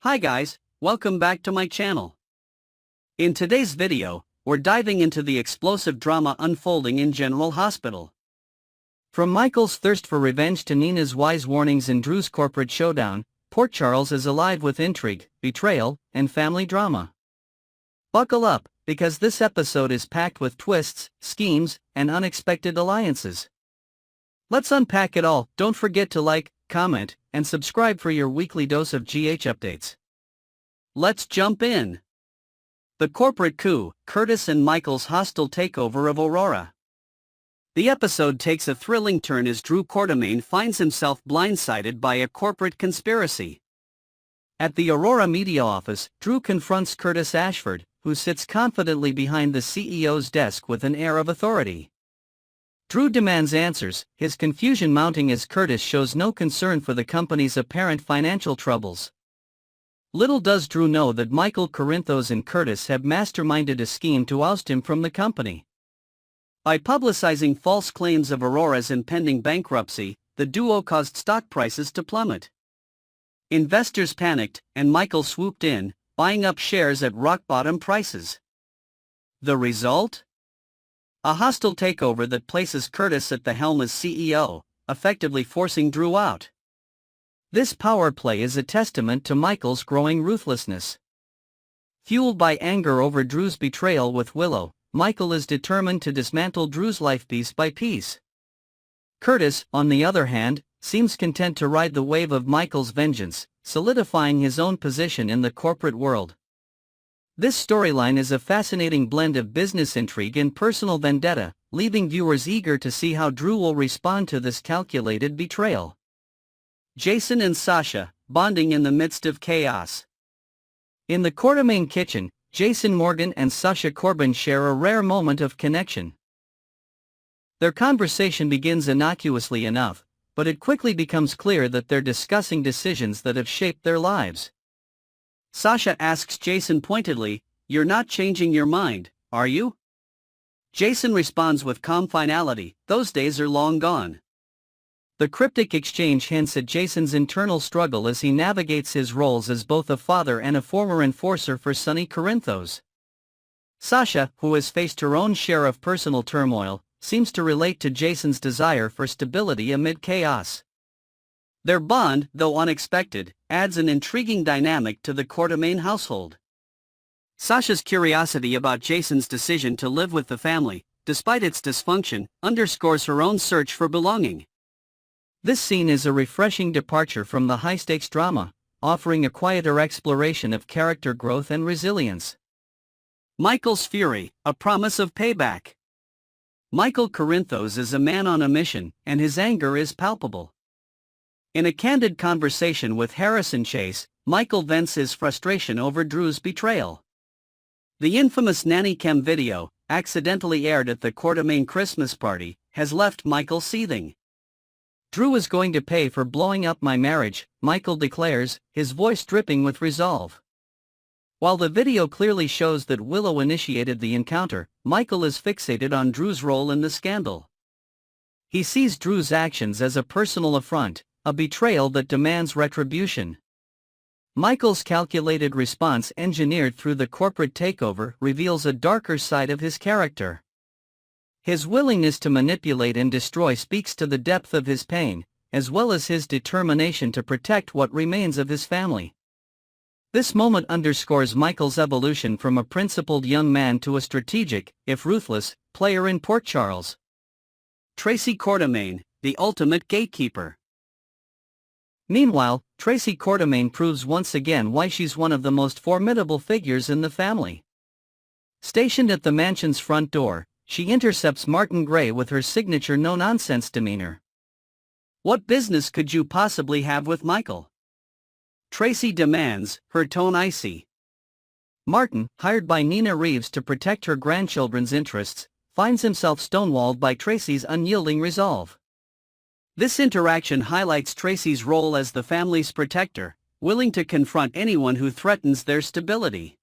Hi guys, welcome back to my channel. In today's video, we're diving into the explosive drama unfolding in General Hospital. From Michael's thirst for revenge to Nina's wise warnings in Drew's corporate showdown, Port Charles is alive with intrigue, betrayal, and family drama. Buckle up, because this episode is packed with twists, schemes, and unexpected alliances. Let's unpack it all. Don't forget to like, comment, and subscribe for your weekly dose of GH updates. Let's jump in. The corporate coup, Curtis and Michael's hostile takeover of Aurora. The episode takes a thrilling turn as Drew Quartermaine finds himself blindsided by a corporate conspiracy. At the Aurora media office, Drew confronts Curtis Ashford, who sits confidently behind the CEO's desk with an air of authority. Drew demands answers, his confusion mounting as Curtis shows no concern for the company's apparent financial troubles. Little does Drew know that Michael Corinthos and Curtis have masterminded a scheme to oust him from the company. By publicizing false claims of Aurora's impending bankruptcy, the duo caused stock prices to plummet. Investors panicked, and Michael swooped in, buying up shares at rock-bottom prices. The result? A hostile takeover that places Curtis at the helm as CEO, effectively forcing Drew out. This power play is a testament to Michael's growing ruthlessness. Fueled by anger over Drew's betrayal with Willow, Michael is determined to dismantle Drew's life piece by piece. Curtis, on the other hand, seems content to ride the wave of Michael's vengeance, solidifying his own position in the corporate world. This storyline is a fascinating blend of business intrigue and personal vendetta, leaving viewers eager to see how Drew will respond to this calculated betrayal. Jason and Sasha, bonding in the midst of chaos. In the Quartermaine kitchen, Jason Morgan and Sasha Corbin share a rare moment of connection. Their conversation begins innocuously enough, but it quickly becomes clear that they're discussing decisions that have shaped their lives. Sasha asks Jason pointedly, "You're not changing your mind, are you?" Jason responds with calm finality, "Those days are long gone." The cryptic exchange hints at Jason's internal struggle as he navigates his roles as both a father and a former enforcer for Sonny Corinthos. Sasha, who has faced her own share of personal turmoil, seems to relate to Jason's desire for stability amid chaos. Their bond, though unexpected, adds an intriguing dynamic to the Quartermaine household. Sasha's curiosity about Jason's decision to live with the family, despite its dysfunction, underscores her own search for belonging. This scene is a refreshing departure from the high-stakes drama, offering a quieter exploration of character growth and resilience. Michael's fury, a promise of payback. Michael Corinthos is a man on a mission, and his anger is palpable. In a candid conversation with Harrison Chase, Michael vents his frustration over Drew's betrayal. The infamous nanny cam video, accidentally aired at the Quartermaine Christmas party, has left Michael seething. "Drew is going to pay for blowing up my marriage," Michael declares, his voice dripping with resolve. While the video clearly shows that Willow initiated the encounter, Michael is fixated on Drew's role in the scandal. He sees Drew's actions as a personal affront, a betrayal that demands retribution. Michael's calculated response, engineered through the corporate takeover, reveals a darker side of his character. His willingness to manipulate and destroy speaks to the depth of his pain, as well as his determination to protect what remains of his family. This moment underscores Michael's evolution from a principled young man to a strategic, if ruthless, player in Port Charles. Tracy Quartermaine, the ultimate gatekeeper. Meanwhile, Tracy Quartermaine proves once again why she's one of the most formidable figures in the family. Stationed at the mansion's front door, she intercepts Martin Gray with her signature no-nonsense demeanor. "What business could you possibly have with Michael?" Tracy demands, her tone icy. Martin, hired by Nina Reeves to protect her grandchildren's interests, finds himself stonewalled by Tracy's unyielding resolve. This interaction highlights Tracy's role as the family's protector, willing to confront anyone who threatens their stability.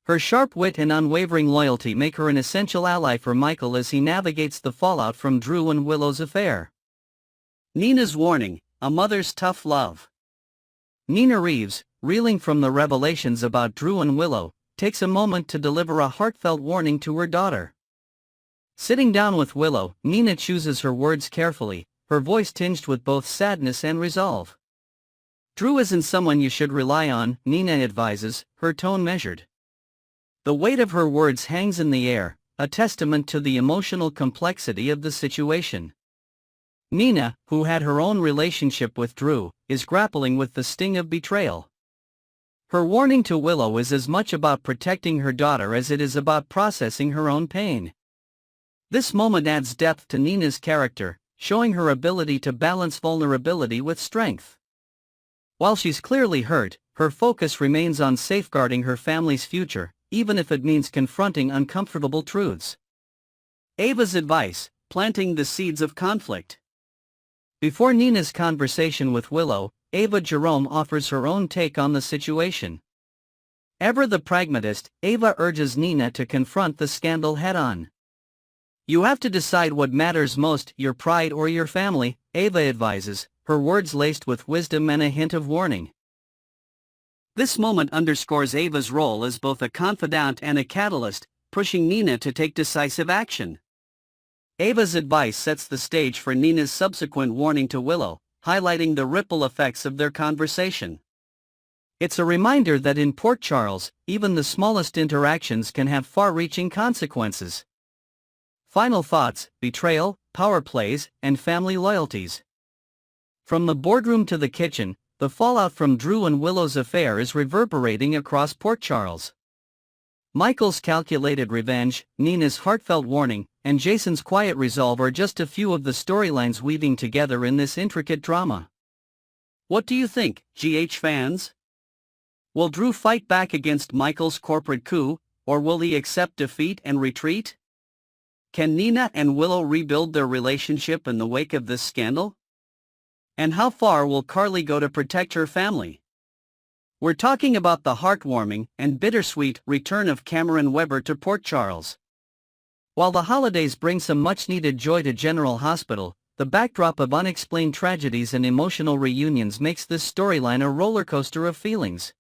Her sharp wit and unwavering loyalty make her an essential ally for Michael as he navigates the fallout from Drew and Willow's affair. Nina's warning, a mother's tough love. Nina Reeves, reeling from the revelations about Drew and Willow, takes a moment to deliver a heartfelt warning to her daughter. Sitting down with Willow, Nina chooses her words carefully, her voice tinged with both sadness and resolve. Drew isn't someone you should rely on, Nina advises, her tone measured. The weight of her words hangs in the air, a testament to the emotional complexity of the situation. Nina, who had her own relationship with Drew, is grappling with the sting of betrayal. Her warning to Willow is as much about protecting her daughter as it is about processing her own pain. This moment adds depth to Nina's character, showing her ability to balance vulnerability with strength. While she's clearly hurt, her focus remains on safeguarding her family's future, even if it means confronting uncomfortable truths. Ava's advice: planting the seeds of conflict. Before Nina's conversation with Willow, Ava Jerome offers her own take on the situation. Ever the pragmatist, Ava urges Nina to confront the scandal head-on. You have to decide what matters most, your pride or your family, Ava advises, her words laced with wisdom and a hint of warning. This moment underscores Ava's role as both a confidant and a catalyst, pushing Nina to take decisive action. Ava's advice sets the stage for Nina's subsequent warning to Willow, highlighting the ripple effects of their conversation. It's a reminder that in Port Charles, even the smallest interactions can have far-reaching consequences. Final thoughts: betrayal, power plays, and family loyalties. From the boardroom to the kitchen, the fallout from Drew and Willow's affair is reverberating across Port Charles. Michael's calculated revenge, Nina's heartfelt warning, and Jason's quiet resolve are just a few of the storylines weaving together in this intricate drama. What do you think, GH fans? Will Drew fight back against Michael's corporate coup, or will he accept defeat and retreat? Can Nina and Willow rebuild their relationship in the wake of this scandal? And how far will Carly go to protect her family? We're talking about the heartwarming and bittersweet return of Cameron Webber to Port Charles. While the holidays bring some much-needed joy to General Hospital, the backdrop of unexplained tragedies and emotional reunions makes this storyline a rollercoaster of feelings.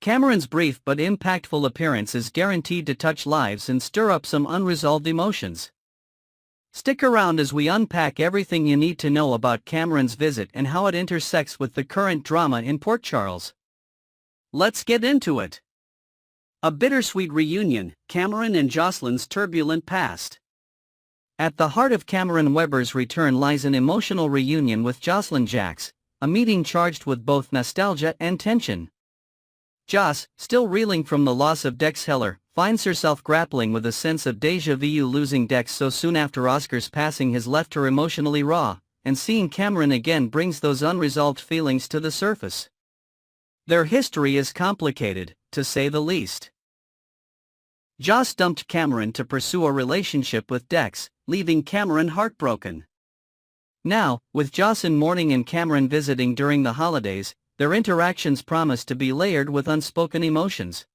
Cameron's brief but impactful appearance is guaranteed to touch lives and stir up some unresolved emotions. Stick around as we unpack everything you need to know about Cameron's visit and how it intersects with the current drama in Port Charles. Let's get into it. A bittersweet reunion, Cameron and Joselyn's turbulent past. At the heart of Cameron Webber's return lies an emotional reunion with Joselyn Jacks, a meeting charged with both nostalgia and tension. Joss, still reeling from the loss of Dex Heller, finds herself grappling with a sense of déjà vu. Losing Dex so soon after Oscar's passing has left her emotionally raw, and seeing Cameron again brings those unresolved feelings to the surface. Their history is complicated, to say the least. Joss dumped Cameron to pursue a relationship with Dex, leaving Cameron heartbroken. Now, with Joss in mourning and Cameron visiting during the holidays, their interactions promise to be layered with unspoken emotions.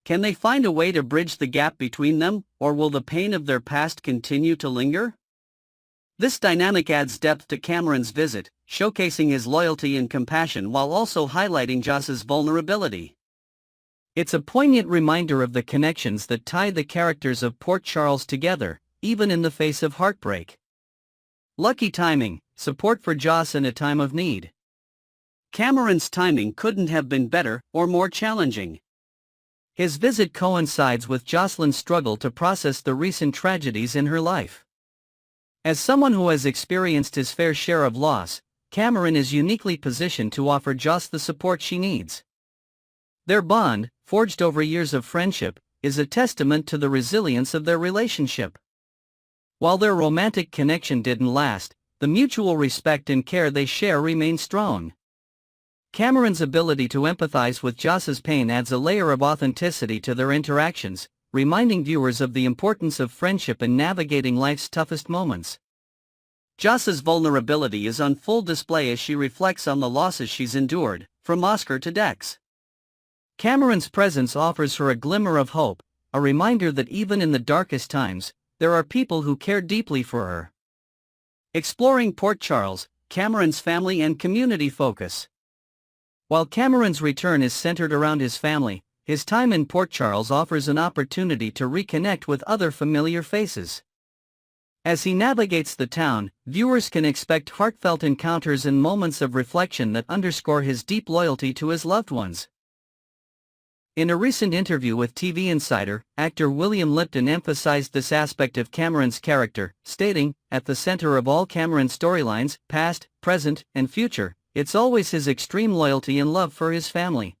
Can they find a way to bridge the gap between them, or will the pain of their past continue to linger? This dynamic adds depth to Cameron's visit, showcasing his loyalty and compassion while also highlighting Joss's vulnerability. It's a poignant reminder of the connections that tie the characters of Port Charles together, even in the face of heartbreak. Lucky timing, support for Joss in a time of need. Cameron's timing couldn't have been better or more challenging. His visit coincides with Joselyn's struggle to process the recent tragedies in her life. As someone who has experienced his fair share of loss, Cameron is uniquely positioned to offer Joss the support she needs. Their bond, forged over years of friendship, is a testament to the resilience of their relationship. While their romantic connection didn't last, the mutual respect and care they share remain strong. Cameron's ability to empathize with Joss's pain adds a layer of authenticity to their interactions, reminding viewers of the importance of friendship in navigating life's toughest moments. Joss's vulnerability is on full display as she reflects on the losses she's endured, from Oscar to Dex. Cameron's presence offers her a glimmer of hope, a reminder that even in the darkest times, there are people who care deeply for her. Exploring Port Charles, Cameron's family and community focus. While Cameron's return is centered around his family, his time in Port Charles offers an opportunity to reconnect with other familiar faces. As he navigates the town, viewers can expect heartfelt encounters and moments of reflection that underscore his deep loyalty to his loved ones. In a recent interview with TV Insider, actor William Lipton emphasized this aspect of Cameron's character, stating, "At the center of all Cameron's storylines, past, present, and future, it's always his extreme loyalty and love for his family."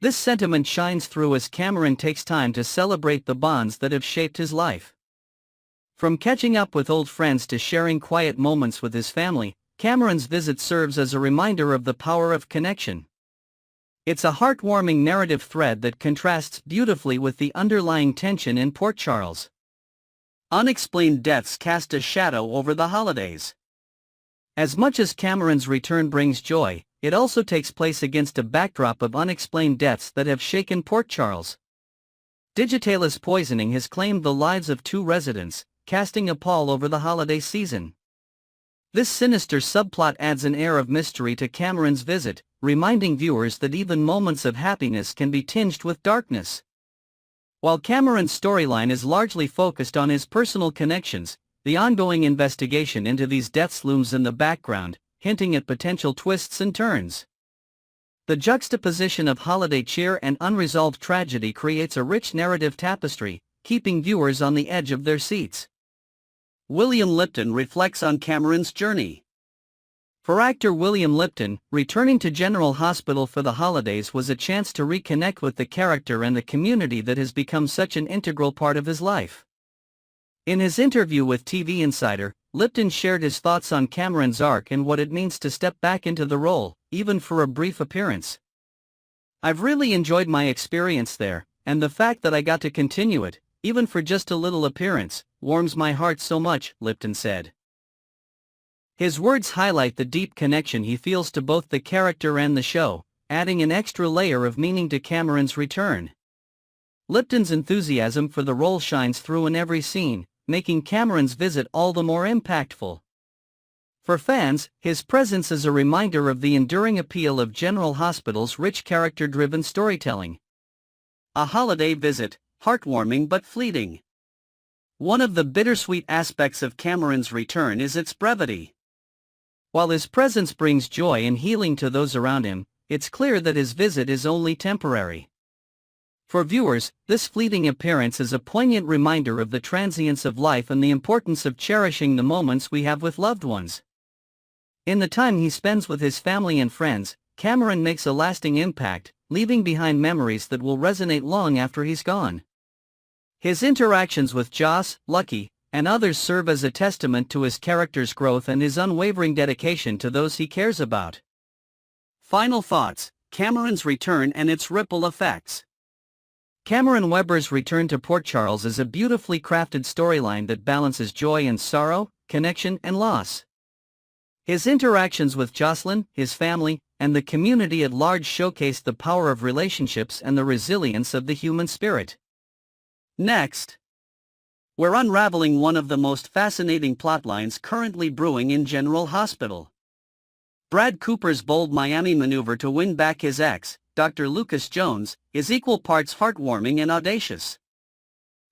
This sentiment shines through as Cameron takes time to celebrate the bonds that have shaped his life. From catching up with old friends to sharing quiet moments with his family, Cameron's visit serves as a reminder of the power of connection. It's a heartwarming narrative thread that contrasts beautifully with the underlying tension in Port Charles. Unexplained deaths cast a shadow over the holidays. As much as Cameron's return brings joy, it also takes place against a backdrop of unexplained deaths that have shaken Port Charles. Digitalis poisoning has claimed the lives of 2 residents, casting a pall over the holiday season. This sinister subplot adds an air of mystery to Cameron's visit, reminding viewers that even moments of happiness can be tinged with darkness. While Cameron's storyline is largely focused on his personal connections, the ongoing investigation into these deaths looms in the background, hinting at potential twists and turns. The juxtaposition of holiday cheer and unresolved tragedy creates a rich narrative tapestry, keeping viewers on the edge of their seats. William Lipton reflects on Cameron's journey. For actor William Lipton, returning to General Hospital for the holidays was a chance to reconnect with the character and the community that has become such an integral part of his life. In his interview with TV Insider, Lipton shared his thoughts on Cameron's arc and what it means to step back into the role, even for a brief appearance. "I've really enjoyed my experience there, and the fact that I got to continue it, even for just a little appearance, warms my heart so much," Lipton said. His words highlight the deep connection he feels to both the character and the show, adding an extra layer of meaning to Cameron's return. Lipton's enthusiasm for the role shines through in every scene, making Cameron's visit all the more impactful. For fans, his presence is a reminder of the enduring appeal of General Hospital's rich character-driven storytelling. A holiday visit, heartwarming but fleeting. One of the bittersweet aspects of Cameron's return is its brevity. While his presence brings joy and healing to those around him, it's clear that his visit is only temporary. For viewers, this fleeting appearance is a poignant reminder of the transience of life and the importance of cherishing the moments we have with loved ones. In the time he spends with his family and friends, Cameron makes a lasting impact, leaving behind memories that will resonate long after he's gone. His interactions with Joss, Lucky, and others serve as a testament to his character's growth and his unwavering dedication to those he cares about. Final thoughts: Cameron's return and its ripple effects. Cameron Webber's return to Port Charles is a beautifully crafted storyline that balances joy and sorrow, connection and loss. His interactions with Joselyn, his family, and the community at large showcase the power of relationships and the resilience of the human spirit. Next, we're unraveling one of the most fascinating plotlines currently brewing in General Hospital. Brad Cooper's bold Miami maneuver to win back his ex, Dr. Lucas Jones, is equal parts heartwarming and audacious.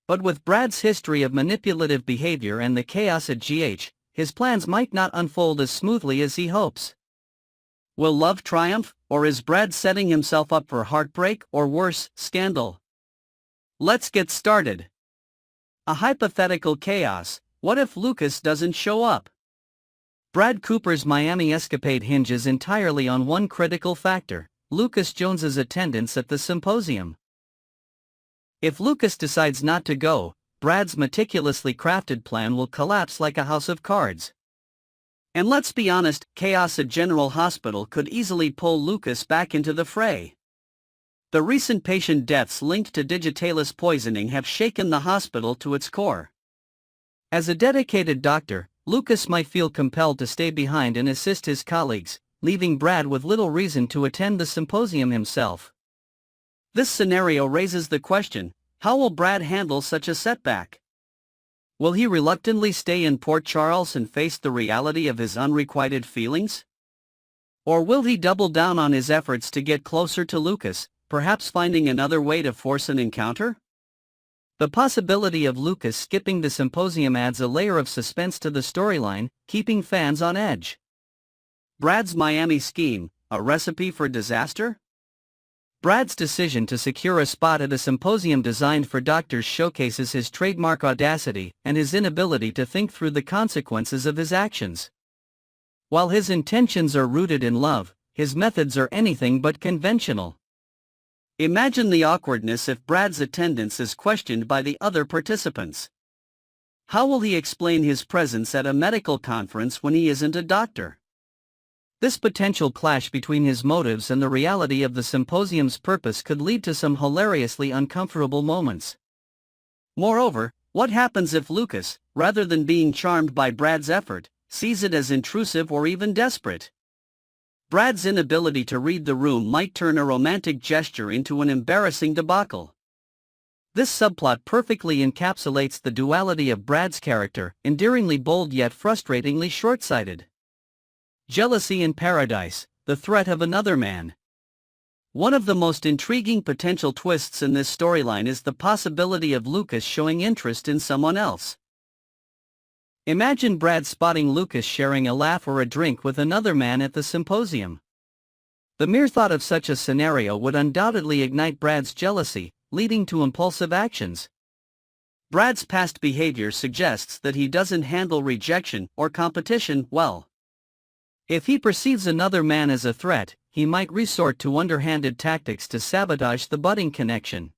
But with Brad's history of manipulative behavior and the chaos at GH, his plans might not unfold as smoothly as he hopes. Will love triumph, or is Brad setting himself up for heartbreak or worse, scandal? Let's get started. A hypothetical chaos: what if Lucas doesn't show up? Brad Cooper's Miami escapade hinges entirely on one critical factor: Lucas Jones's attendance at the symposium. If Lucas decides not to go, Brad's meticulously crafted plan will collapse like a house of cards. And let's be honest, chaos at General Hospital could easily pull Lucas back into the fray. The recent patient deaths linked to digitalis poisoning have shaken the hospital to its core. As a dedicated doctor, Lucas might feel compelled to stay behind and assist his colleagues, leaving Brad with little reason to attend the symposium himself. This scenario raises the question: how will Brad handle such a setback? Will he reluctantly stay in Port Charles and face the reality of his unrequited feelings? Or will he double down on his efforts to get closer to Lucas, perhaps finding another way to force an encounter? The possibility of Lucas skipping the symposium adds a layer of suspense to the storyline, keeping fans on edge. Brad's Miami scheme, a recipe for disaster? Brad's decision to secure a spot at a symposium designed for doctors showcases his trademark audacity and his inability to think through the consequences of his actions. While his intentions are rooted in love, his methods are anything but conventional. Imagine the awkwardness if Brad's attendance is questioned by the other participants. How will he explain his presence at a medical conference when he isn't a doctor? This potential clash between his motives and the reality of the symposium's purpose could lead to some hilariously uncomfortable moments. Moreover, what happens if Lucas, rather than being charmed by Brad's effort, sees it as intrusive or even desperate? Brad's inability to read the room might turn a romantic gesture into an embarrassing debacle. This subplot perfectly encapsulates the duality of Brad's character, endearingly bold yet frustratingly short-sighted. Jealousy in paradise, the threat of another man. One of the most intriguing potential twists in this storyline is the possibility of Lucas showing interest in someone else. Imagine Brad spotting Lucas sharing a laugh or a drink with another man at the symposium. The mere thought of such a scenario would undoubtedly ignite Brad's jealousy, leading to impulsive actions. Brad's past behavior suggests that he doesn't handle rejection or competition well. If he perceives another man as a threat, he might resort to underhanded tactics to sabotage the budding connection.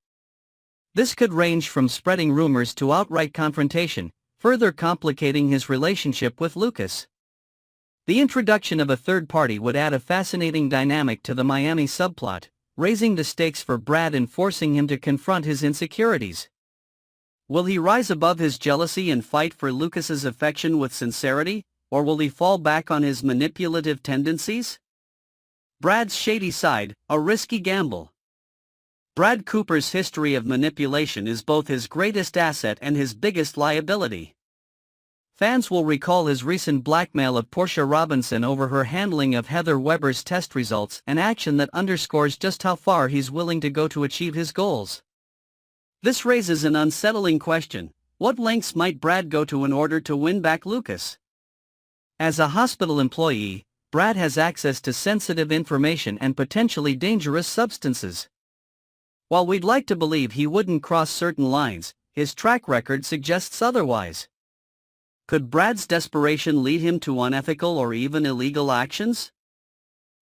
This could range from spreading rumors to outright confrontation, further complicating his relationship with Lucas. The introduction of a third party would add a fascinating dynamic to the Miami subplot, raising the stakes for Brad and forcing him to confront his insecurities. Will he rise above his jealousy and fight for Lucas's affection with sincerity, or will he fall back on his manipulative tendencies? Brad's shady side, a risky gamble. Brad Cooper's history of manipulation is both his greatest asset and his biggest liability. Fans will recall his recent blackmail of Portia Robinson over her handling of Heather Weber's test results, an action that underscores just how far he's willing to go to achieve his goals. This raises an unsettling question: what lengths might Brad go to in order to win back Lucas? As a hospital employee, Brad has access to sensitive information and potentially dangerous substances. While we'd like to believe he wouldn't cross certain lines, his track record suggests otherwise. Could Brad's desperation lead him to unethical or even illegal actions?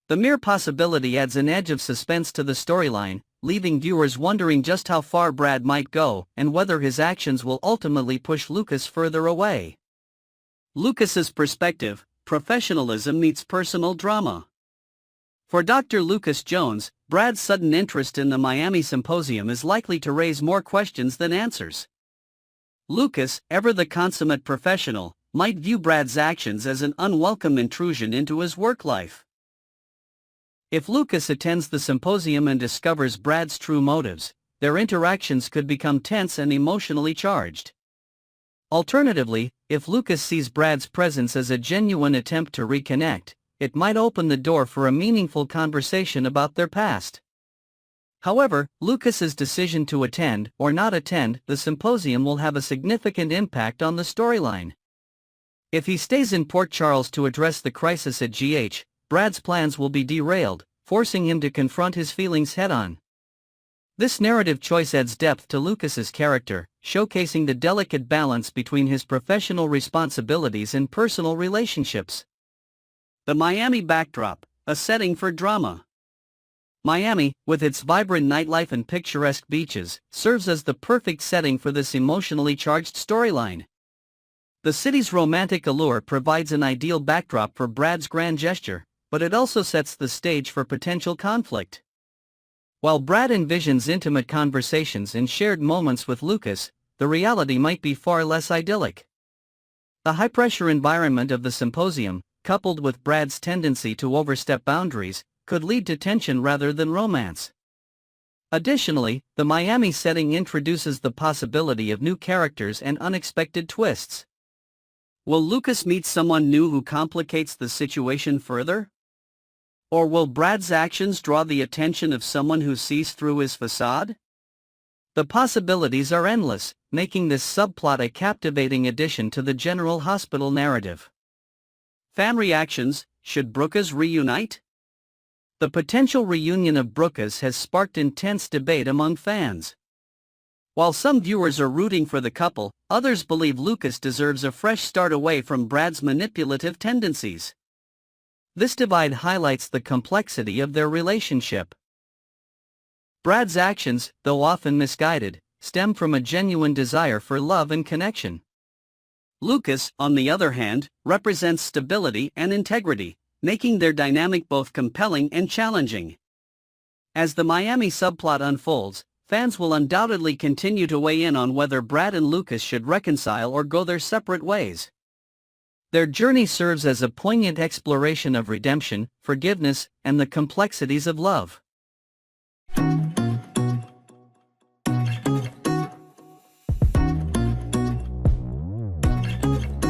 The mere possibility adds an edge of suspense to the storyline, leaving viewers wondering just how far Brad might go and whether his actions will ultimately push Lucas further away. Lucas's perspective: professionalism meets personal drama. For Dr. Lucas Jones, Brad's sudden interest in the Miami Symposium is likely to raise more questions than answers. Lucas, ever the consummate professional, might view Brad's actions as an unwelcome intrusion into his work life. If Lucas attends the symposium and discovers Brad's true motives, their interactions could become tense and emotionally charged. Alternatively, if Lucas sees Brad's presence as a genuine attempt to reconnect, it might open the door for a meaningful conversation about their past. However, Lucas's decision to attend or not attend the symposium will have a significant impact on the storyline. If he stays in Port Charles to address the crisis at GH, Brad's plans will be derailed, forcing him to confront his feelings head-on. This narrative choice adds depth to Lucas's character, showcasing the delicate balance between his professional responsibilities and personal relationships. The Miami backdrop, a setting for drama. Miami, with its vibrant nightlife and picturesque beaches, serves as the perfect setting for this emotionally charged storyline. The city's romantic allure provides an ideal backdrop for Brad's grand gesture, but it also sets the stage for potential conflict. While Brad envisions intimate conversations and shared moments with Lucas, the reality might be far less idyllic. The high-pressure environment of the symposium, coupled with Brad's tendency to overstep boundaries, could lead to tension rather than romance. Additionally, the Miami setting introduces the possibility of new characters and unexpected twists. Will Lucas meet someone new who complicates the situation further? Or will Brad's actions draw the attention of someone who sees through his facade? The possibilities are endless, making this subplot a captivating addition to the General Hospital narrative. Fan reactions: should Brookas reunite? The potential reunion of Brookas has sparked intense debate among fans. While some viewers are rooting for the couple, others believe Lucas deserves a fresh start away from Brad's manipulative tendencies. This divide highlights the complexity of their relationship. Brad's actions, though often misguided, stem from a genuine desire for love and connection. Lucas, on the other hand, represents stability and integrity, making their dynamic both compelling and challenging. As the Miami subplot unfolds, fans will undoubtedly continue to weigh in on whether Brad and Lucas should reconcile or go their separate ways. Their journey serves as a poignant exploration of redemption, forgiveness, and the complexities of love.